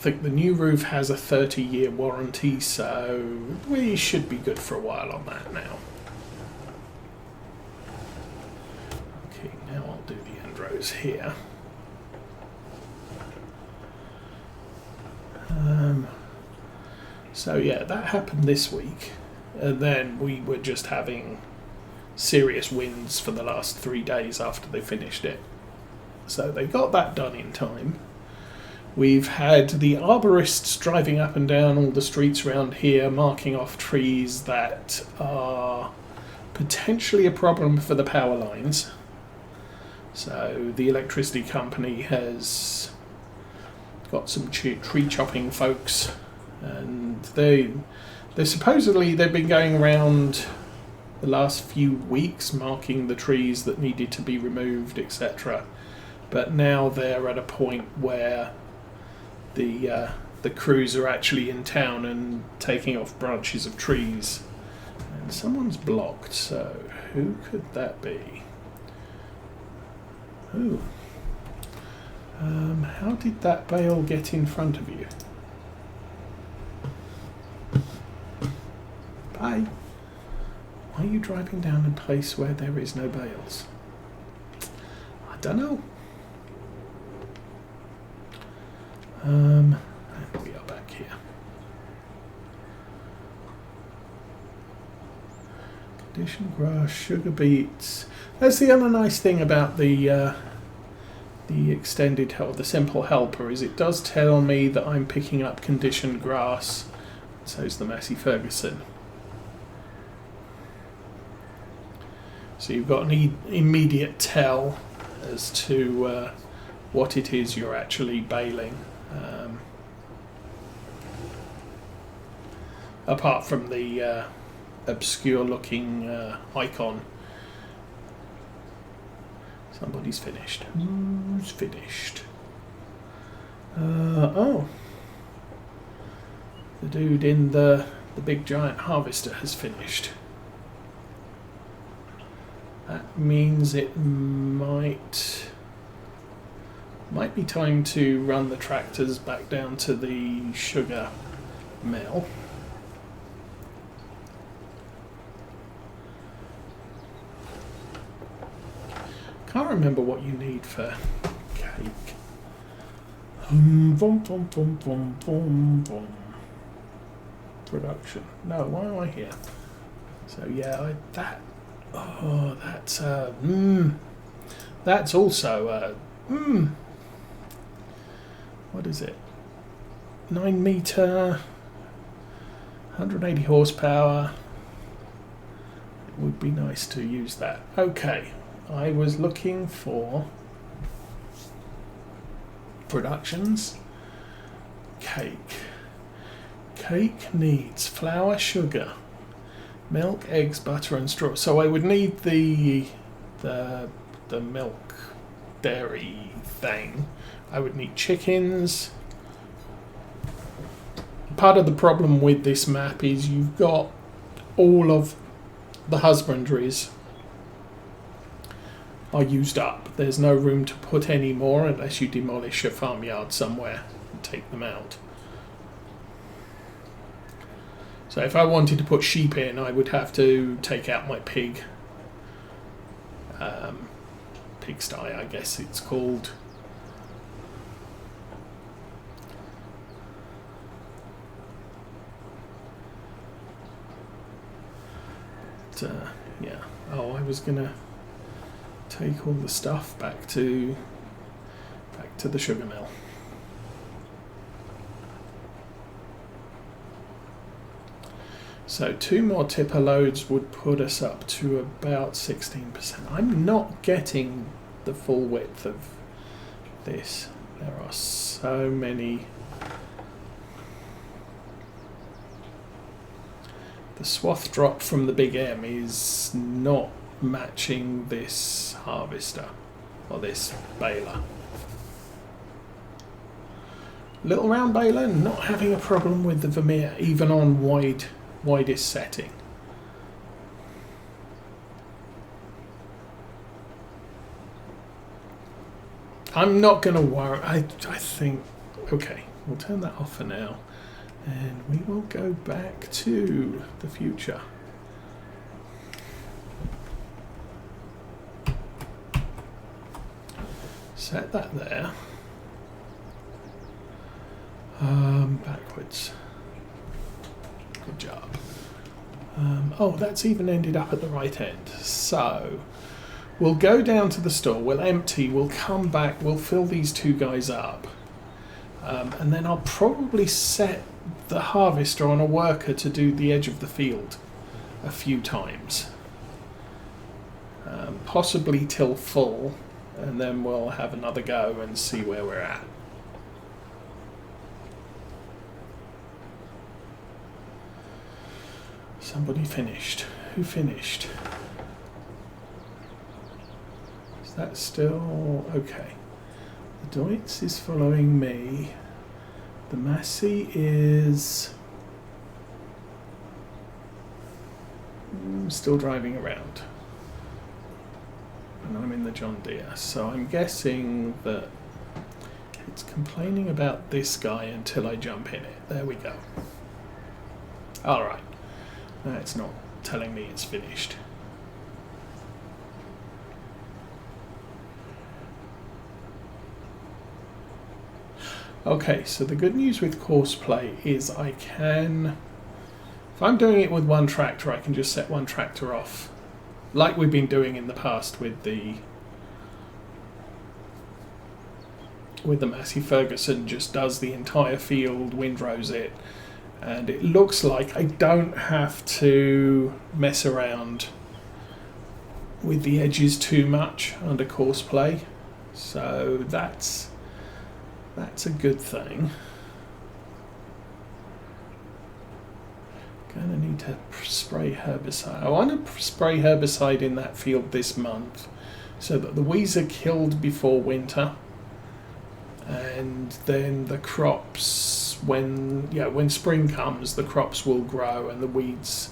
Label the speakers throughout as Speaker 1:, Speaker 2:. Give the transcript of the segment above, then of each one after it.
Speaker 1: think the new roof has a 30-year warranty, so we should be good for a while on that now. Okay, now I'll do the end rows here. So yeah, that happened this week, and then we were just having serious winds for the last 3 days after they finished it. So they got that done in time. We've had the arborists driving up and down all the streets around here, marking off trees that are potentially a problem for the power lines. So the electricity company has got some tree chopping folks, and they've been going around the last few weeks marking the trees that needed to be removed, etc. But now they're at a point where the crews are actually in town and taking off branches of trees. And someone's blocked, so who could that be? Ooh. How did that bale get in front of you? Bye. Why are you driving down a place where there is no bales? I don't know. And we are back here. Conditioned grass, sugar beets. That's the other nice thing about the extended help, the simple helper, is it does tell me that I'm picking up conditioned grass. So is the Massey Ferguson. So you've got an immediate tell as to what it is you're actually baling. Apart from the obscure looking icon. Somebody's finished. Who's finished? Oh. The dude in the big giant harvester has finished. That means it might be time to run the tractors back down to the sugar mill. Can't remember what you need for cake. Production. No, why am I here? So yeah, that's also what is it? 9 meter, 180 horsepower. It would be nice to use that. Okay, I was looking for productions. Cake. Cake needs flour, sugar, milk, eggs, butter, and straw. So I would need the milk dairy thing. I would need chickens. Part of the problem with this map is you've got all of the husbandries are used up. There's no room to put any more unless you demolish a farmyard somewhere and take them out. So if I wanted to put sheep in, I would have to take out my pigsty, I guess it's called. Yeah. Oh, I was gonna take all the stuff back to the sugar mill. So 2 more tipper loads would put us up to about 16%. I'm not getting the full width of this. There are so many. The swath drop from the Big M is not matching this harvester or this baler. Little round baler not having a problem with the Vermeer even on widest setting. I'm not going to worry. I think, okay, we'll turn that off for now, and we will go back to the future. Set that there. Backwards. Good job. Oh, that's even ended up at the right end. So we'll go down to the store, we'll empty, we'll come back, we'll fill these two guys up. And then I'll probably set the harvester on a worker to do the edge of the field a few times. Possibly till full, and then we'll have another go and see where we're at. Somebody finished. Who finished? Is that still okay? The Deutz is following me. The Massey is still driving around. And I'm in the John Deere. So I'm guessing that it's complaining about this guy until I jump in it. There we go. Alright. No, it's not telling me it's finished. Okay, so the good news with Courseplay is I can, if I'm doing it with one tractor, I can just set one tractor off, like we've been doing in the past with the Massey Ferguson. Just does the entire field, windrows it, and it looks like I don't have to mess around with the edges too much under Courseplay, so that's a good thing. Gonna need to spray herbicide. I want to spray herbicide in that field this month so that the weeds are killed before winter, and then the crops, when spring comes, the crops will grow and the weeds,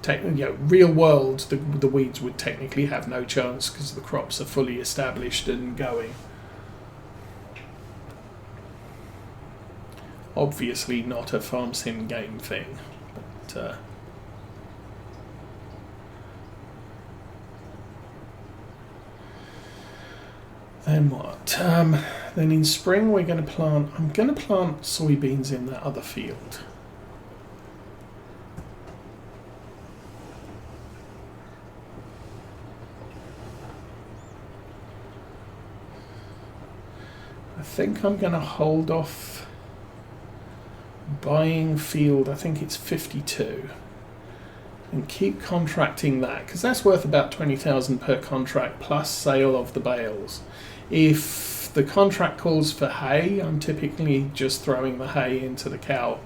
Speaker 1: real world, the weeds would technically have no chance because the crops are fully established and going. Obviously not a farm sim game thing, but then what? Then in spring I'm going to plant soybeans in that other field. I think I'm going to hold off buying field, I think it's 52, and keep contracting that, because that's worth about 20,000 per contract plus sale of the bales. If the contract calls for hay, I'm typically just throwing the hay into the cow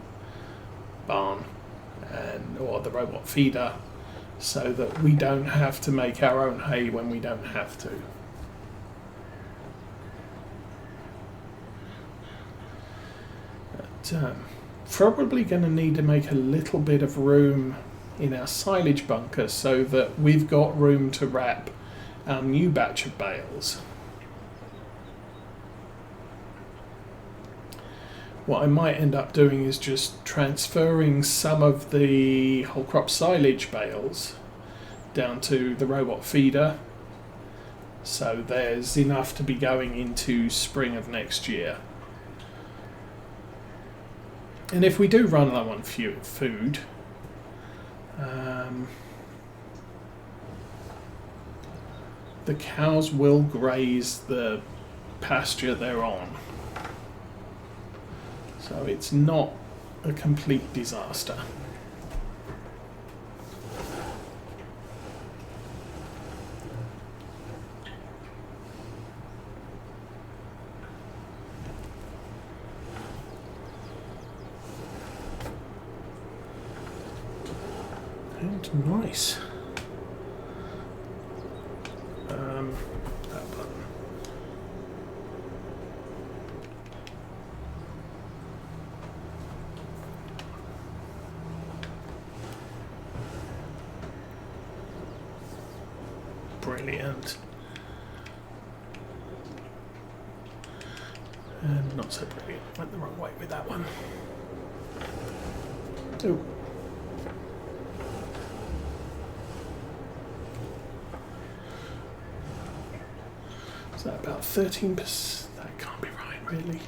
Speaker 1: barn or the robot feeder, so that we don't have to make our own hay when we don't have to. But, probably going to need to make a little bit of room in our silage bunker so that we've got room to wrap our new batch of bales. What I might end up doing is just transferring some of the whole crop silage bales down to the robot feeder, so there's enough to be going into spring of next year. And if we do run low on food, the cows will graze the pasture they're on. So it's not a complete disaster. And nice. That button. Brilliant. Not so brilliant. Went the wrong way with that one. Oh. Is that about 13%? That can't be right, really.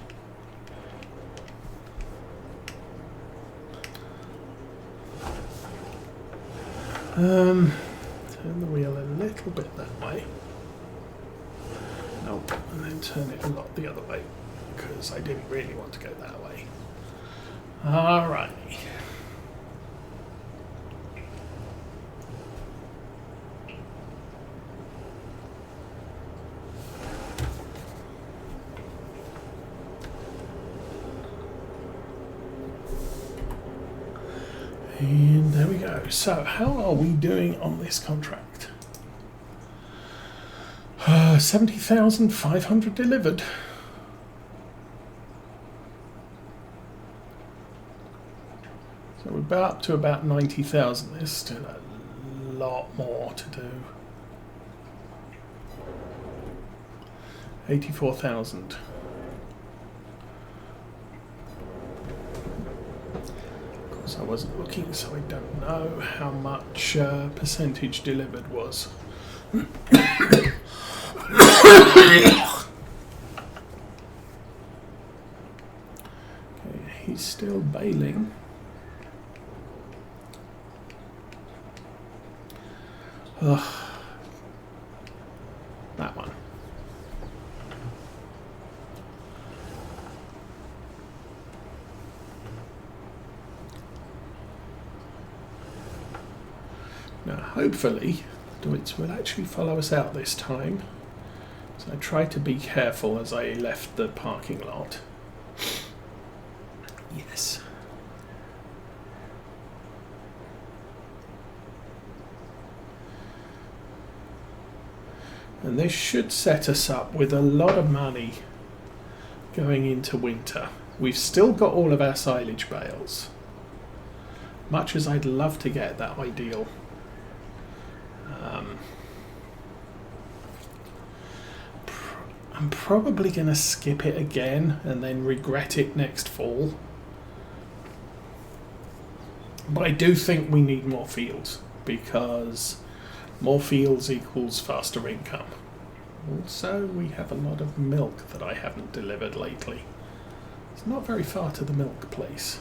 Speaker 1: Turn the wheel a little bit that way. Nope, and then turn it a lot the other way, because I didn't really want to go that way. Alrighty. And there we go. So, how are we doing on this contract? 70,500 delivered. So we're up to about 90,000. There's still a lot more to do. 84,000. I wasn't looking, so I don't know how much percentage delivered was. Okay, he's still baling. Ugh. That one. Now, hopefully, Deutz will actually follow us out this time. So I tried to be careful as I left the parking lot. Yes. And this should set us up with a lot of money going into winter. We've still got all of our silage bales. Much as I'd love to get that ideal. I'm probably going to skip it again and then regret it next fall. But I do think we need more fields, because more fields equals faster income. Also, we have a lot of milk that I haven't delivered lately. It's not very far to the milk place.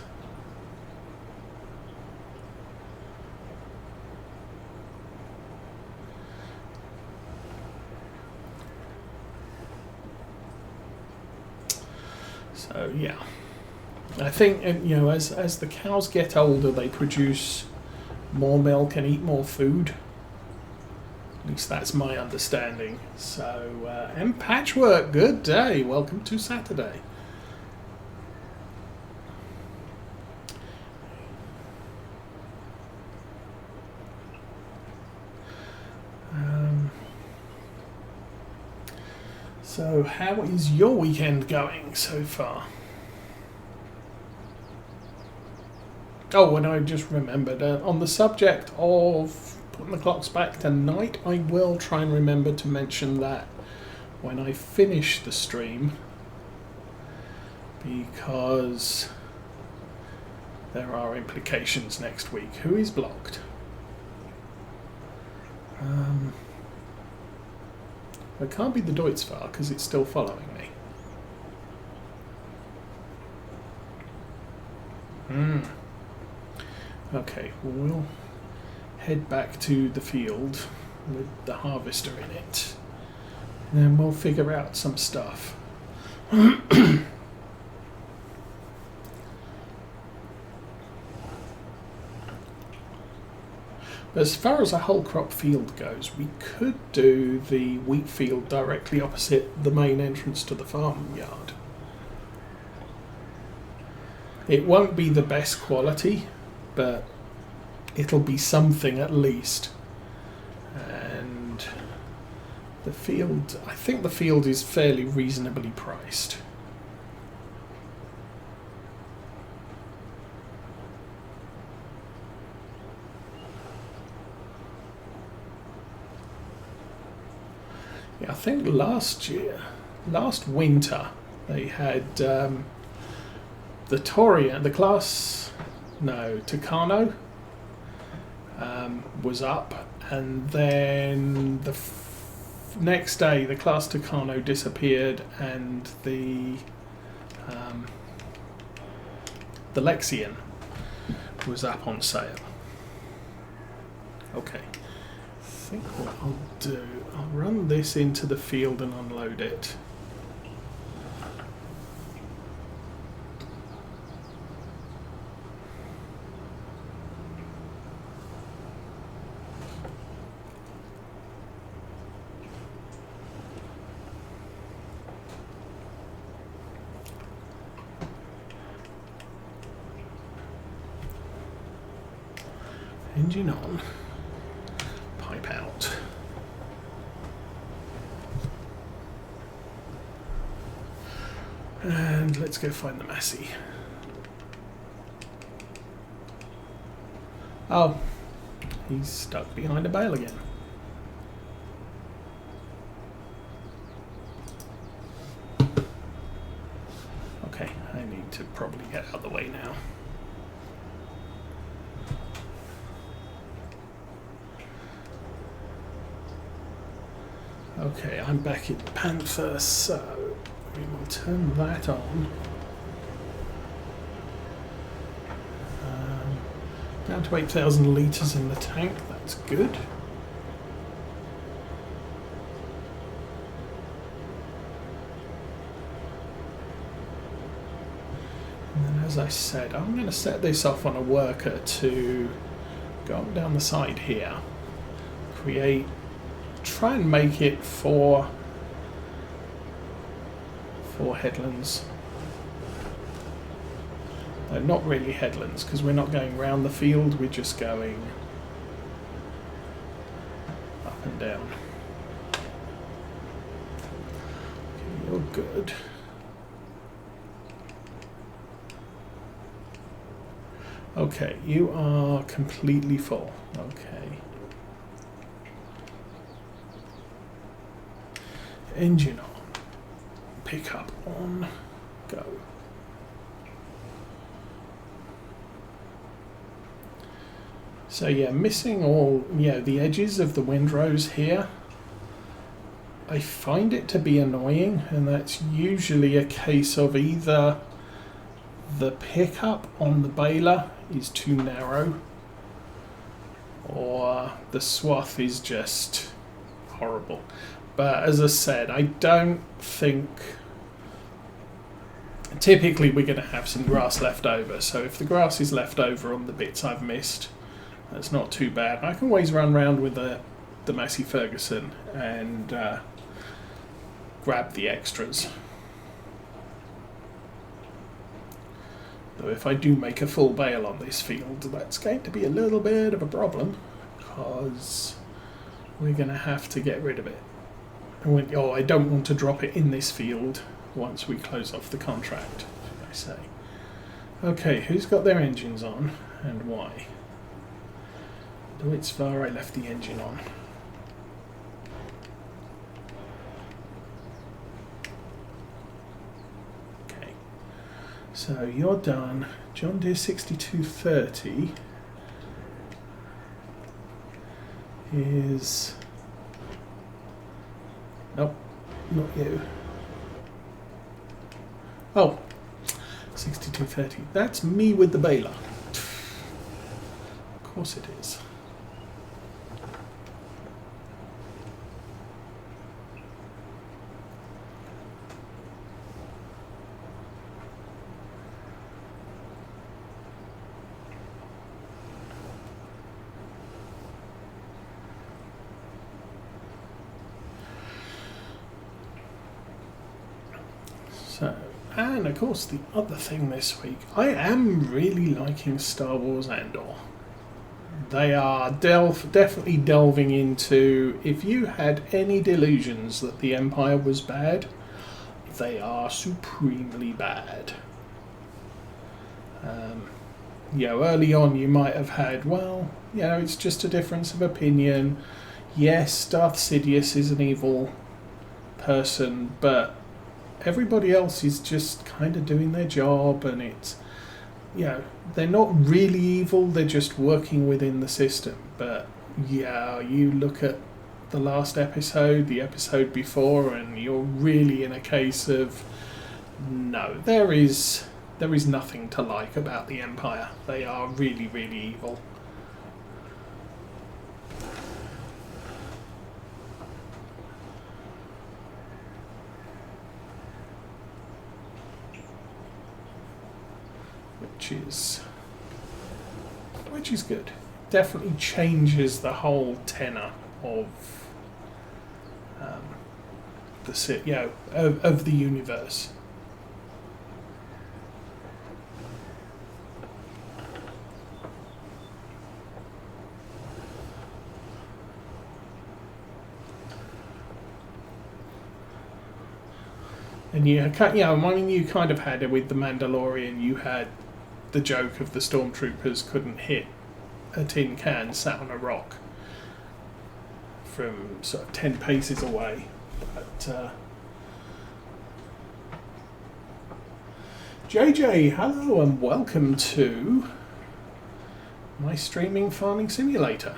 Speaker 1: So yeah, I think, you know, as the cows get older, they produce more milk and eat more food. At least that's my understanding. So, and Patchwork, good day. Welcome to Saturday. So, how is your weekend going so far? Oh, and I just remembered, on the subject of putting the clocks back tonight, I will try and remember to mention that when I finish the stream, because there are implications next week. Who is blocked? It can't be the Deutz file because it's still following me. Okay, we'll head back to the field with the harvester in it, and then we'll figure out some stuff. As far as a whole crop field goes, we could do the wheat field directly opposite the main entrance to the farmyard. It won't be the best quality, but it'll be something at least. And the field, I think the field is fairly reasonably priced. Yeah, I think last winter, They had the Torian, the class, no, Tucano was up, and then the next day the class Tucano disappeared, and the Lexian was up on sale. Okay, I think what I'll do, I'll run this into the field and unload it. Engine on, pipe out. And let's go find the Massey. Oh, he's stuck behind a bale again. Okay, I need to probably get out of the way now. Okay, I'm back in Panther, so we will turn that on. Down to 8,000 litres in the tank, that's good. And then, as I said, I'm going to set this off on a worker to go up down the side here, try and make it four headlands. No, not really headlands, because we're not going round the field, we're just going up and down. Okay, you're good. Okay, you are completely full. Okay. Engine on, pickup on, go. So yeah, missing all, the edges of the windrows here. I find it to be annoying, and that's usually a case of either the pickup on the baler is too narrow, or the swath is just horrible. But as I said, I don't think... Typically we're going to have some grass left over, so if the grass is left over on the bits I've missed, that's not too bad. I can always run around with the Massey Ferguson and grab the extras. Though if I do make a full bale on this field, that's going to be a little bit of a problem, because we're going to have to get rid of it. I don't want to drop it in this field once we close off the contract, should I say. Okay, who's got their engines on and why? Deutz-Var, I left the engine on. Okay, so you're done. John Deere 6230 is... Nope, not you. Oh, 6230. That's me with the baler. Of course it is. So, and of course the other thing this week, I am really liking Star Wars Andor. They are definitely delving into, if you had any delusions that the Empire was bad, they are supremely bad. Early on you might have had, it's just a difference of opinion. Yes, Darth Sidious is an evil person, but everybody else is just kind of doing their job, and it's, you know, they're not really evil, they're just working within the system. But yeah, you look at the last episode, the episode before, and you're really in a case of, no, there is nothing to like about the Empire. They are really, really evil. Which is good. Definitely changes the whole tenor of of the universe. And you kind of had it with the Mandalorian. You had the joke of the stormtroopers couldn't hit a tin can sat on a rock from sort of 10 paces away. But JJ, hello and welcome to my streaming farming simulator.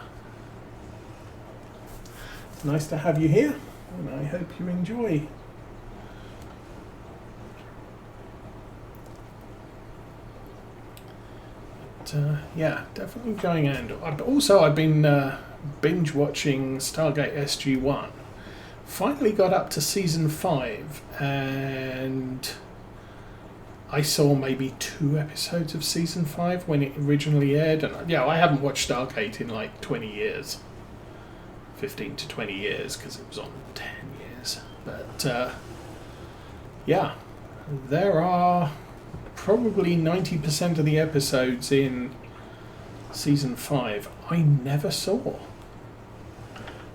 Speaker 1: It's nice to have you here, and I hope you enjoy. Yeah, definitely going. And I've been binge watching Stargate SG-1. Finally got up to season 5, and I saw maybe 2 episodes of season 5 when it originally aired. And yeah, I haven't watched Stargate in like 20 years, 15 to 20 years, because it was on 10 years. But yeah, there are probably 90% of the episodes in season 5 I never saw.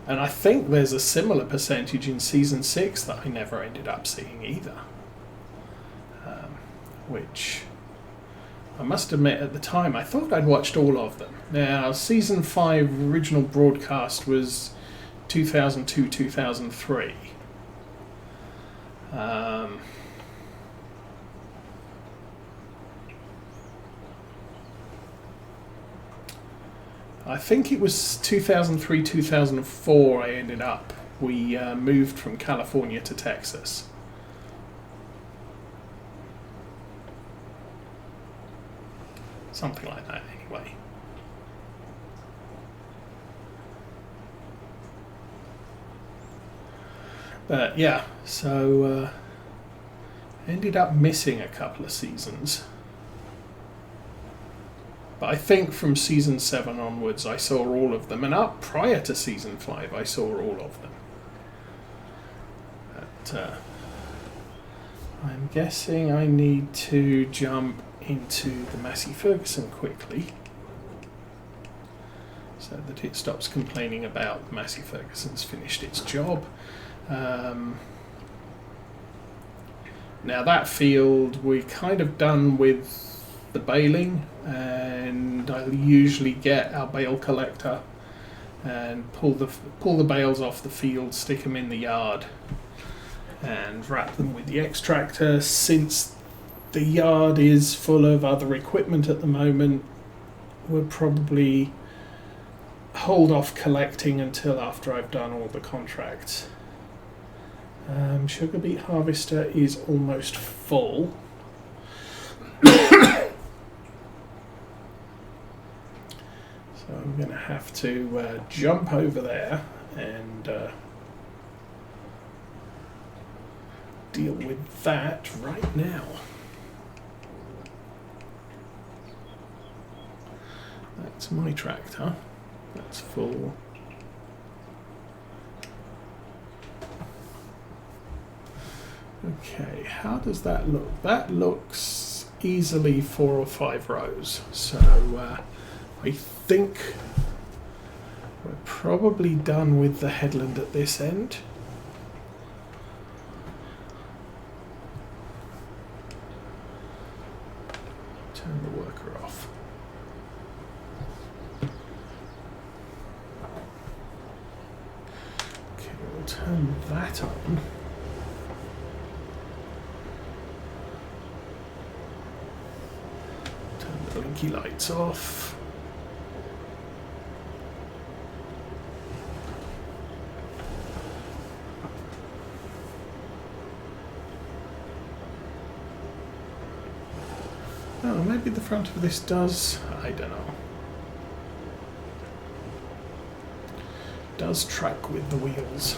Speaker 1: And I think there's a similar percentage in season 6 that I never ended up seeing either. Which I must admit at the time I thought I'd watched all of them. Now, season 5 original broadcast was 2002-2003. I think it was 2003-2004 I ended up. We moved from California to Texas. Something like that, anyway. But yeah, so ended up missing a couple of seasons. But I think from season 7 onwards I saw all of them, and up prior to season 5 I saw all of them. But I'm guessing I need to jump into the Massey Ferguson quickly so that it stops complaining about Massey Ferguson's finished its job. Now that field we're kind of done with the baling, and I'll usually get our bale collector and pull the bales off the field, stick them in the yard and wrap them with the extractor. Since the yard is full of other equipment at the moment, we'll probably hold off collecting until after I've done all the contracts. Sugar beet harvester is almost full. So I'm going to have to jump over there and deal with that right now. That's my tractor. That's full. Okay, how does that look? That looks easily 4 or 5 rows. So I think we're probably done with the headland at this end. Turn the worker off. Okay, we'll turn that on. blinky lights off. Oh, maybe the front of this does, I don't know. Does track with the wheels.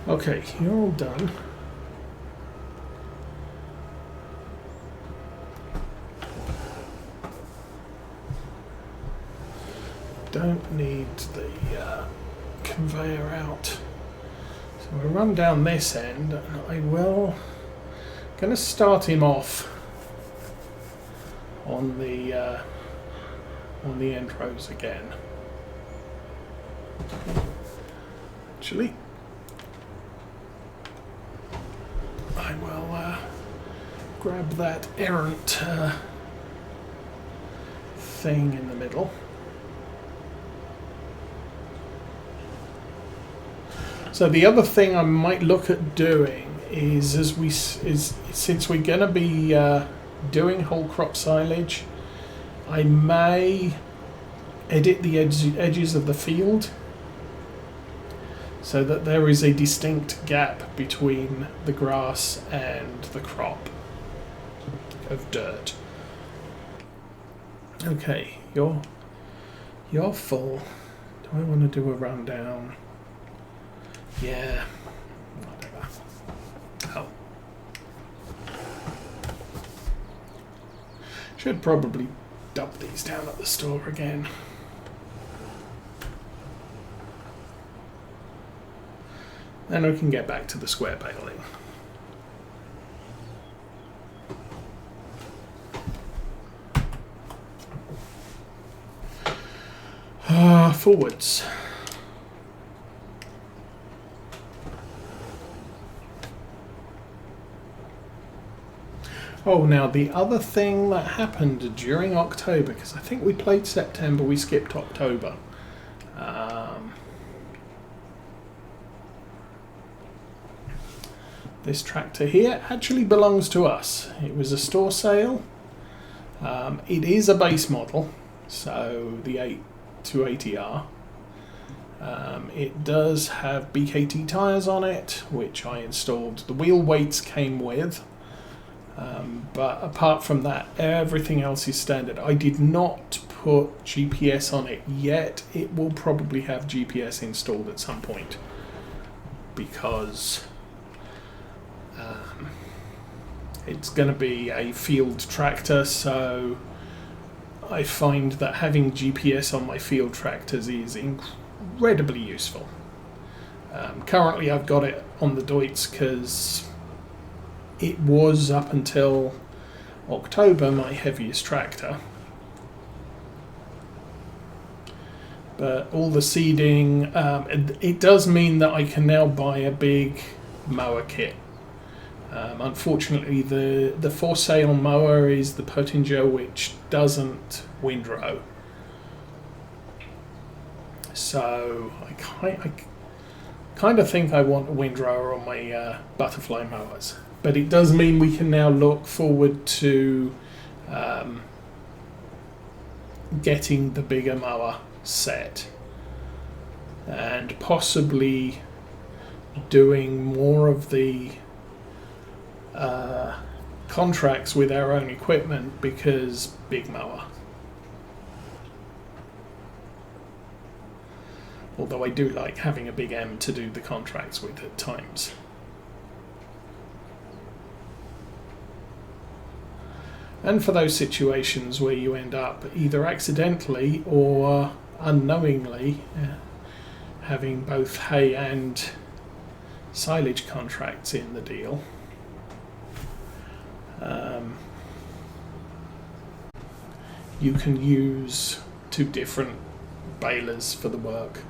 Speaker 1: Okay, you're all done. Don't need the conveyor out. So we'll run down this end, and I will going to start him off on the end rows again. Actually, I will grab that errant thing in the middle. So the other thing I might look at doing is, since we're going to be doing whole crop silage, I may edit the edges of the field so that there is a distinct gap between the grass and the crop of dirt. Okay, you're full. Do I want to do a rundown? Yeah, whatever. Oh. Should probably dump these down at the store again. Then we can get back to the square baling. Forwards. Oh, now the other thing that happened during October, because I think we played September, we skipped October. This tractor here actually belongs to us. It was a store sale. It is a base model, so the 280R. It does have BKT tyres on it, which I installed. The wheel weights came with. But apart from that, everything else is standard. I did not put GPS on it yet. It will probably have GPS installed at some point, because it's going to be a field tractor, so I find that having GPS on my field tractors is incredibly useful. Currently I've got it on the Deutz because it was, up until October, my heaviest tractor. But all the seeding, it does mean that I can now buy a big mower kit. Unfortunately, the for sale mower is the Pottinger, which doesn't windrow. So I kind of think I want a windrower on my butterfly mowers. But it does mean we can now look forward to getting the bigger mower set and possibly doing more of the contracts with our own equipment, because big mower. Although I do like having a big M to do the contracts with at times. And for those situations where you end up either accidentally or unknowingly having both hay and silage contracts in the deal, you can use two different balers for the work.